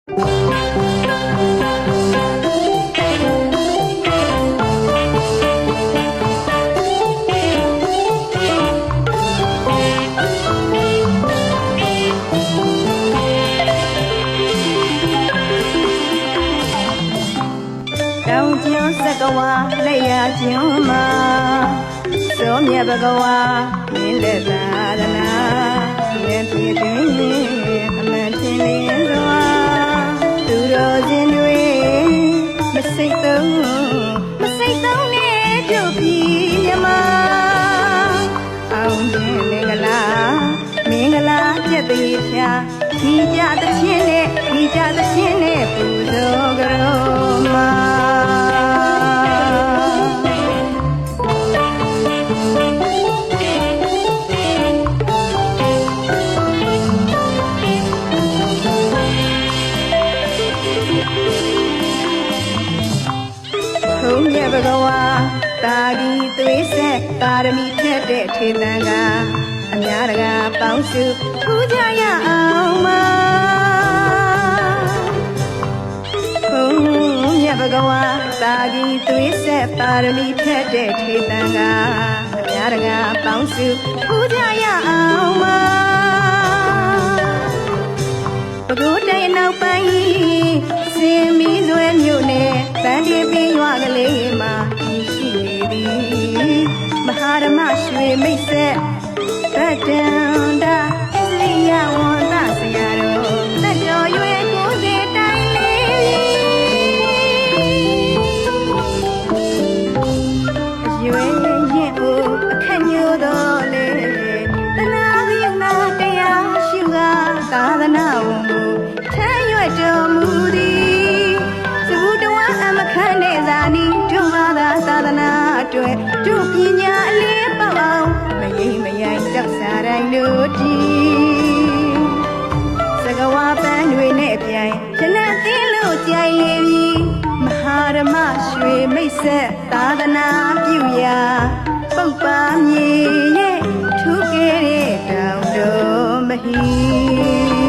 တောင်ကျန်းစကဝါလက်ရကျန်းမှာစောမြတ်ဘဂဝါမင်းလက်သာရဏမြတ်ပြည့်တွင်အမှန်ချင်းလင်းစွာသူတော်ချင်းတွေမစိတ်သုံးနဲ့ပြုတ်ပြီးမြမအောင်ခြင်းမင်္ဂလာပြည့်သေးဖြာဒီကြသချင်းနဲ့ပူဇော်ကြတော်မှာဘုံမြတ်ဘဂဝါတာဂီသွေးဆက်ပါရမီထက်တဲ့ထေသံကအများတကာပေါင်းစုပူဇော်ရအောင်မှာဘုံမြတ်ဘဂဝါတာဂီသွေးဆက်ပါရမီထက်တဲ့ထေသံကအများတကာပေါင်းစုပူဇော်ရအောင်မှာဘဂုတိုင်နောက်ပိုင်းစင်မီဆွဲမြို့နယ်တန်တီပင်ရွာကလေးမှာရှိနေသည်မဟာဓမ္မရွှေမိတ်ဆက်ဗတ္တန္တာဣသရိယဝန္တဆရာတော်တတ်တော်ရွယ်90တိုင်လေးရွယ်ရင်ကိုအခက်ညို့တော်လေတနာပြုနာတရားရှုကားသာသနာဝန်ကိုထမ်းရွက်တော်မူသည်သဘုတဝအမခန့်တဲ့ဇာနီတို့ဘာသာသာသနာအတွက်တို့ပညာအလေးပေါအောင်မရိမရိုင်းကြောက်စားတိုင်းတို့ဒီစကဝါပန်းတွေနဲ့ပြိုင်ခဏသိလို့ကြိုင်လေပြီမဟာဓမ္မရွှေမိတ်ဆက်သာသနာပြုရာပုပ္ပါမြေရဲ့ထူးကဲတဲ့တောင်တော်မဟီ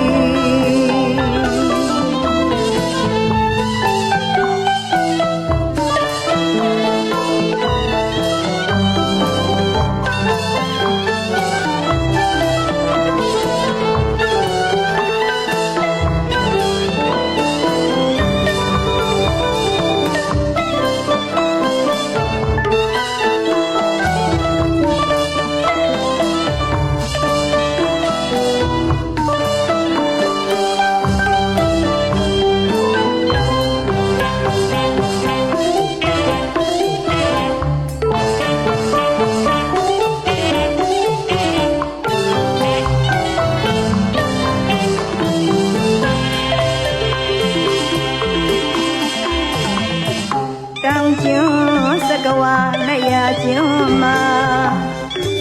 တောင်ကျန်းစကဝါလက်ရကျန်းမှာ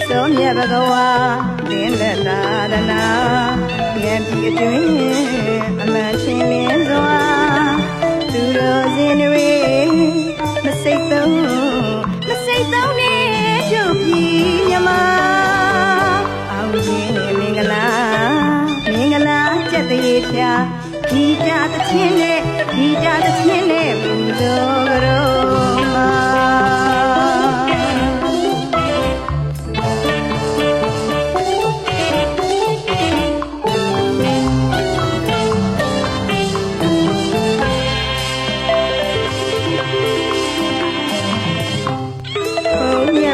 စောမြတ်ဘဂဝါလင်းလက်သာရဏမြတ်ပြည်အတွင်အမှန်ချင်းလင်းစွာသူတော်စင်တွေမစိတ်သုံးနဲ့ပြုတ်ပြီးမြမအောင်ခြင်းမင်္ဂလာပြည့်သေးဖြာဒီကြသချင်းနဲ့ပူဇော်ကြတော်မှာ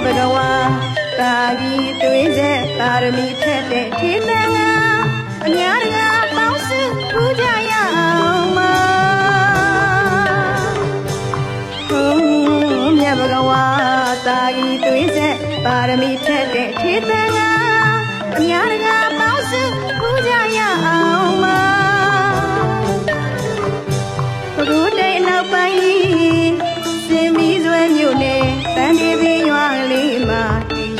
ဘဂဝါတာဂီသွေးဆက်ပါရမီထက်တဲ့ထေသံကအများတကာပေါင်းစုပူဇော်ရအောင်မှာဘုံမြတ်ဘဂဝါတာဂီသွေးဆက်ပါရမီထက်တဲ့ထေသံကအများတကာပေါင်းစုပူဇော်ရအောင်မှာဘဂုတိုင်နောက်ပိုင်းစင်မီဆွဲမြို့နယ်တန်တီပင်ရွာလေးမှာ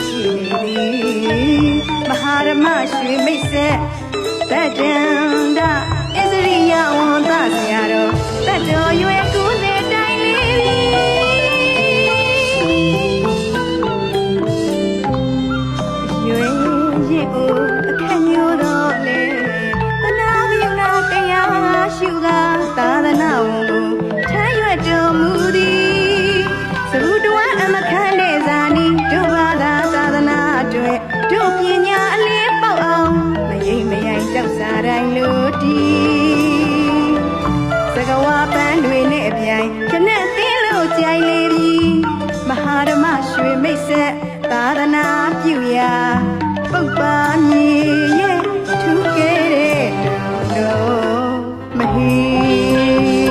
ရှိနေသည်မဟာဓမ္မရွှေမိတ်ဆက်ဗတ္တန္တာဣသရိယဝန္တဆရာတော်တတ်တော်ရွယ်90တိုင်လေးရွယ်ရင်ကိုအခက်ညို့တော်လေတနာပြုနာတရားရှုကား သနာပြုရာပုပ္ပါမြေရဲ့ထူးကဲတဲ့တော်မဟေ